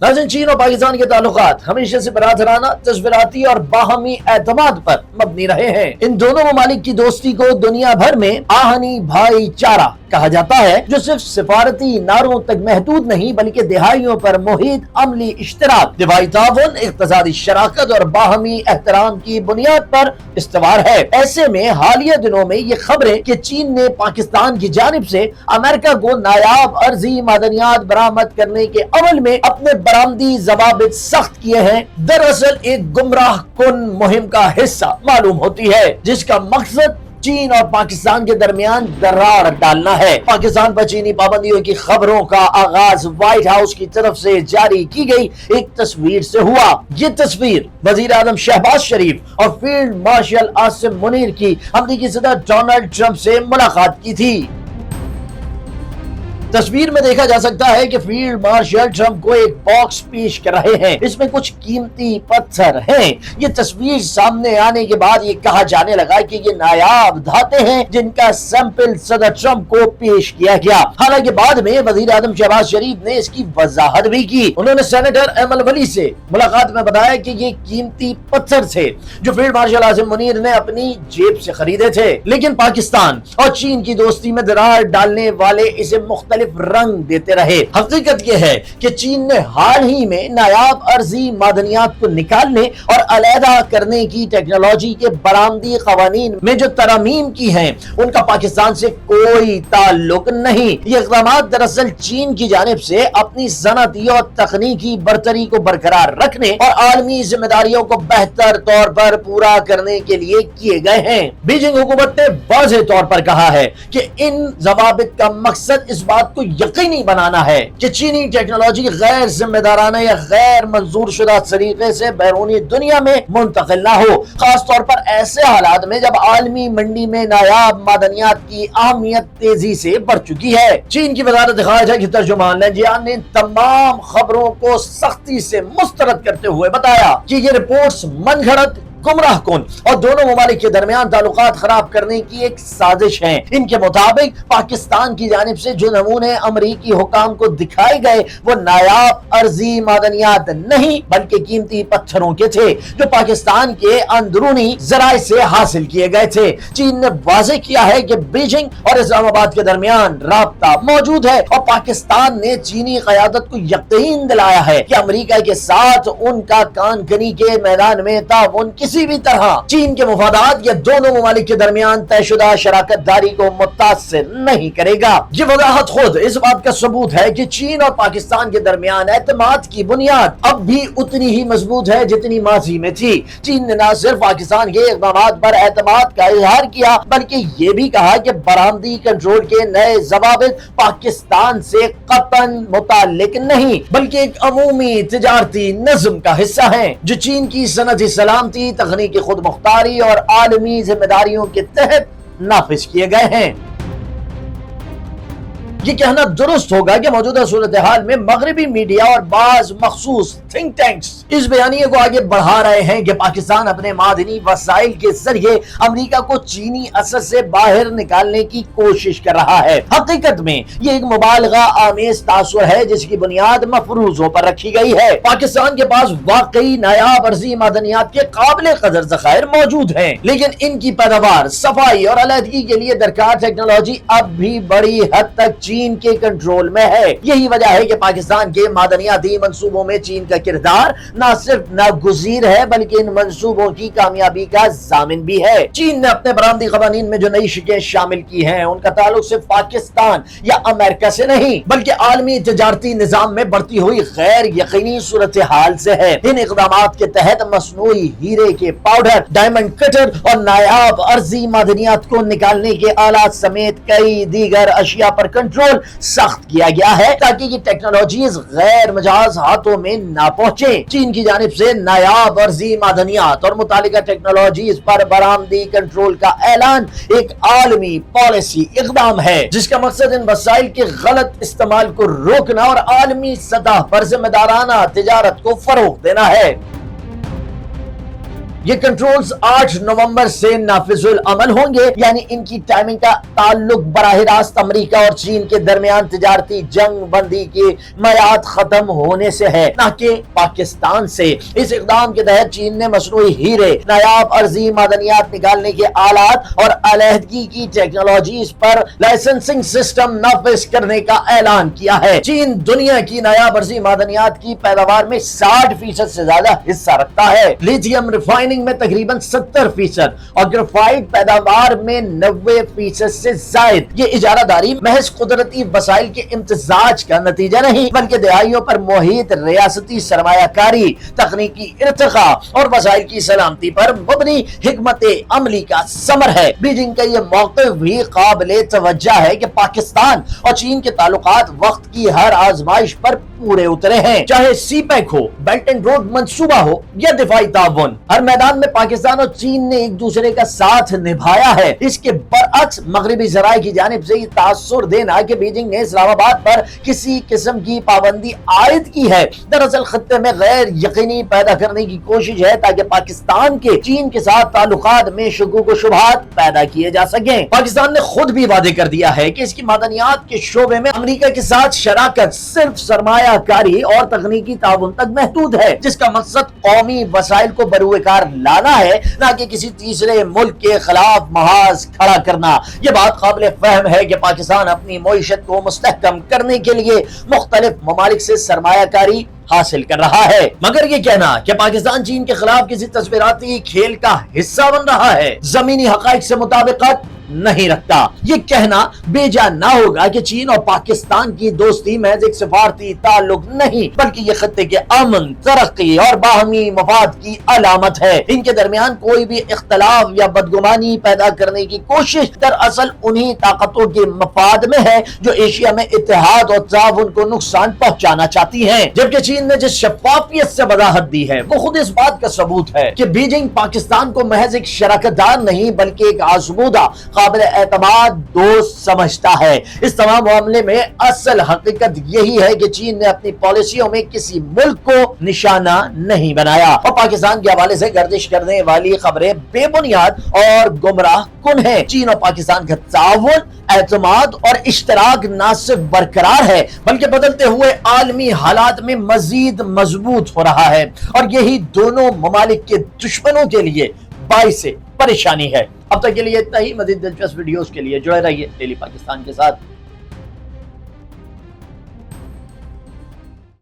नाज़रीन, चीन और पाकिस्तान के ताल्लुकात हमेशा से बरादराना, तस्वीराती और बाहमी एतमाद पर मबनी रहे हैं। इन दोनों ममालिक की दोस्ती को दुनिया भर में आहनी भाईचारा कहा जाता है, जो सिर्फ सिफारती नारों तक महदूद नहीं बल्कि दिहाइयों पर मुहित अमली इश्तराक, दिफाई ताउन, इक़्तिसादी शराकत और बाहमी एहतराम की बुनियाद पर इस्तवार है। ऐसे में हालिया दिनों में ये खबरें कि चीन ने पाकिस्तान की जानिब से अमेरिका को नायाब अर्जी मादनियात बरामद करने के अमल में अपने बरामदी जवाबित सख्त किए हैं, दरअसल एक गुमराह कुन मुहिम का हिस्सा मालूम होती है, जिसका मकसद चीन और पाकिस्तान के दरमियान दरार डालना है। पाकिस्तान पर चीनी पाबंदियों की खबरों का आगाज व्हाइट हाउस की तरफ से जारी की गई एक तस्वीर से हुआ। ये तस्वीर वजीर आजम शहबाज शरीफ और फील्ड मार्शल आसिम मुनीर की अमेरिकी सदर डोनाल्ड ट्रंप से मुलाकात की थी। तस्वीर में देखा जा सकता है कि फील्ड मार्शल ट्रंप को एक बॉक्स पेश कर रहे हैं, इसमें कुछ कीमती पत्थर हैं। ये तस्वीर सामने आने के बाद ये कहा जाने लगा कि ये नायाब धाते हैं जिनका सैंपल सदर ट्रंप को पेश किया गया। हालांकि बाद में वजीर आजम शहबाज शरीफ ने इसकी वजाहत भी की। उन्होंने सेनेटर एमल वली से मुलाकात में बताया कि ये कीमती पत्थर थे जो फील्ड मार्शल आसिम मुनीर ने अपनी जेब से खरीदे थे, लेकिन पाकिस्तान और चीन की दोस्ती में दरार डालने वाले इसे मुख्तलिफ रंग देते रहे। हकीकत यह है कि चीन ने हाल ही में नायाब अर्जी मादनियात को निकालने और अलहदा करने की टेक्नोलॉजी के बरामदी कवानीन में जो तरमीम की हैं, उनका पाकिस्तान से कोई ताल्लुक नहीं। ये इक़दाम दरअसल चीन की जानिब से अपनी सनती और तकनीकी बरतरी को बरकरार रखने और आलमी जिम्मेदारियों को बेहतर तौर पर पूरा करने के लिए किए गए हैं। बीजिंग हुकूमत ने वाज़ेह तौर पर कहा है कि इन जवाबित का मकसद इस बात को यकीनी बनाना है कि चीनी टेक्नोलॉजी गैर जिम्मेदाराना या गैर मंजूर शुदा तरीके से बैरूनी दुनिया में मुंतकिल ना हो, खास तौर पर ऐसे हालात में जब आलमी मंडी में नायाब मादनियात की अहमियत तेजी से बढ़ चुकी है। चीन की वज़ारत ख़ारिजा की तर्जुमान लैंजियान ने तमाम खबरों को सख्ती से मुस्तरद करते हुए बताया कि ये रिपोर्ट्स मनगढ़ंत, गुमराह कुन और दोनों ममालिक के दरमियान ताल्लुकात खराब करने की एक साजिश है। इनके मुताबिक पाकिस्तान की जानिब से जो नमूने अमरीकी हुकाम को दिखाए गए वो नायाब अर्जी मादनियात नहीं बल्कि कीमती पत्थरों के थे जो पाकिस्तान के अंदरूनी जराए से हासिल किए गए थे। चीन ने वाज़ेह किया है कि बीजिंग और इस्लामाबाद के दरमियान राब्ता मौजूद है और पाकिस्तान ने चीनी क़यादत को यकीन दिलाया है कि अमरीका के साथ उनका कान कनी के मैदान में ताउन किसी भी तरह चीन के मुफादात या दोनों ममालिक के दरमियान तयशुदा शराकत दारी को मुतासिर नहीं करेगा। ये वजाहत खुद इस बात का सबूत है कि चीन और पाकिस्तान के दरमियान एतमाद की बुनियाद अब भी उतनी ही मजबूत है जितनी माजी में थी। चीन ने न सिर्फ पाकिस्तान के इक़दामात पर एतमाद का इजहार किया बल्कि ये भी कहा कि बरामदी कंट्रोल के नए जवाबित पाकिस्तान से कतन मुताल्लिक नहीं बल्कि एक अमूमी तिजारती नज़्म का हिस्सा है जो चीन की सनदी सलामती, तकनीकी खुद मुख्तारी और आलमी जिम्मेदारियों के तहत नाफिज किए गए हैं। ये कहना दुरुस्त होगा कि मौजूदा सूरत हाल में मगरबी मीडिया और बाज मखसूस थिंक टैंक्स इस बयानिए को आगे बढ़ा रहे हैं कि पाकिस्तान अपने मादनी वसाइल के जरिए अमेरिका को चीनी असर से बाहर निकालने की कोशिश कर रहा है। हकीकत में ये एक मुबालगा आमेज तासुर है जिसकी बुनियाद मफरूजों पर रखी गई है। पाकिस्तान के पास वाकई नायाब अर्जी मादनियात के काबिल कदर ज़खायर मौजूद हैं, लेकिन इनकी पैदावार, सफाई और अलहदगी के लिए दरकार टेक्नोलॉजी अब भी बड़ी हद तक चीन के कंट्रोल में है। यही वजह है कि पाकिस्तान के मादनियाती मंसूबों में चीन का किरदार न सिर्फ नागुज़ीर है बल्कि इन मंसूबों की कामयाबी का जामिन भी है। चीन ने अपने बरामदी क़वानीन में जो नई शिकें शामिल की हैं उनका ताल्लुक सिर्फ पाकिस्तान या अमेरिका से नहीं बल्कि आलमी तिजारती निजाम में बढ़ती हुई गैर यकीनी सूरत हाल से है। इन इक़दामात के तहत मसनूई हीरे के पाउडर, डायमंड कटर और नायाब अर्जी मादनियात को निकालने के आलात समेत कई दीगर अशिया पर कंट्रोल सख्त किया गया है ताकि ये टेक्नोलॉजीज गैर मजाज हाथों में ना पहुंचे। चीन की जानिब से नायाब अर्जी मादनियात और मुतालिका टेक्नोलॉजीज पर बरामदी कंट्रोल का ऐलान एक आलमी पॉलिसी इक़दाम है जिसका मकसद इन वसाइल के गलत इस्तेमाल को रोकना और आलमी सतह पर जिम्मेदाराना तिजारत को फरोग देना है। یہ کنٹرولز 8 نومبر سے نافذ العمل ہوں گے، یعنی ان کی ٹائمنگ کا تعلق براہ راست امریکہ اور چین کے درمیان تجارتی جنگ بندی کی میعاد ختم ہونے سے ہے، نہ کہ پاکستان سے۔ اس اقدام کے تحت چین نے مصنوعی ہیرے، نایاب ارضی معدنیات نکالنے کے آلات اور علیحدگی کی ٹیکنالوجیز پر لائسنسنگ سسٹم نافذ کرنے کا اعلان کیا ہے۔ چین دنیا کی نایاب ارضی معدنیات کی پیداوار میں 60% سے زیادہ حصہ رکھتا ہے، لیتھیم ریفائننگ میں تقریباً 70% اور گریفائٹ پیداوار میں 90% سے زائد۔ یہ اجارہ داری محض قدرتی وسائل کے امتزاج کا نتیجہ نہیں، بلکہ دہائیوں پر محیط ریاستی سرمایہ کاری، تکنیکی ارتقاء اور وسائل کی سلامتی پر مبنی حکمت عملی کا ثمر ہے۔ بیجنگ کا یہ موقف بھی قابل توجہ ہے کہ پاکستان اور چین کے تعلقات وقت کی ہر آزمائش پر پورے اترے ہیں، چاہے سی پیک ہو، بیلٹ اینڈ روڈ منصوبہ ہو یا دفاعی تعاون۔ ہر میدان میں پاکستان اور چین نے ایک دوسرے کا ساتھ نبھایا ہے۔ اس کے برعکس مغربی ذرائع کی جانب سے یہ تاثر دینا کہ بیجنگ نے اسلام آباد پر کسی قسم کی پابندی عائد کی ہے، دراصل خطے میں غیر یقینی پیدا کرنے کی کوشش ہے تاکہ پاکستان کے چین کے ساتھ تعلقات میں شکوک و شبہات پیدا کیے جا سکیں۔ پاکستان نے خود بھی وعدے کر دیا ہے کہ اس کی معدنیات کے شعبے میں امریکہ کے ساتھ شراکت صرف سرمایہ کاری اور تکنیکی تعاون تک محدود ہے، جس کا مقصد قومی وسائل کو بروئے کار لانا ہے، نہ کہ کسی تیسرے ملک کے خلاف محاذ کھڑا کرنا۔ یہ بات قابل فہم ہے کہ پاکستان اپنی معیشت کو مستحکم کرنے کے لیے مختلف ممالک سے سرمایہ کاری حاصل کر رہا ہے، مگر یہ کہنا کہ پاکستان چین کے خلاف کسی تصویراتی کھیل کا حصہ بن رہا ہے زمینی حقائق سے مطابقت نہیں رکھتا۔ یہ کہنا بے جا نہ ہوگا کہ چین اور پاکستان کی دوستی محض ایک سفارتی تعلق نہیں، بلکہ یہ خطے کے امن، ترقی اور باہمی مفاد کی علامت ہے۔ ان کے درمیان کوئی بھی اختلاف یا بدگمانی پیدا کرنے کی کوشش دراصل انہی طاقتوں کے مفاد میں ہے جو ایشیا میں اتحاد اور تعاون کو نقصان پہنچانا چاہتی ہیں، جبکہ چین نے جس شفافیت سے وضاحت دی ہے وہ خود اس بات کا ثبوت ہے کہ بیجنگ پاکستان کو محض ایک شراکت دار نہیں بلکہ ایک آزمودہ، قابل اعتماد دوست سمجھتا ہے۔ اس تمام معاملے میں اصل حقیقت یہی ہے کہ چین نے اپنی پالیسیوں میں کسی ملک کو نشانہ نہیں بنایا اور پاکستان کے حوالے سے گردش کرنے والی خبریں بے بنیاد اور گمراہ کن ہیں۔ چین اور پاکستان کا تعاون، اعتماد اور اشتراک نہ صرف برقرار ہے بلکہ بدلتے ہوئے عالمی حالات میں مزید مضبوط ہو رہا ہے، اور یہی دونوں ممالک کے دشمنوں کے لیے باعث پریشانی ہے۔ اب تک کے لیے اتنا ہی، مزید دلچسپ ویڈیوز کے لیے جڑے رہیے ڈیلی پاکستان کے ساتھ۔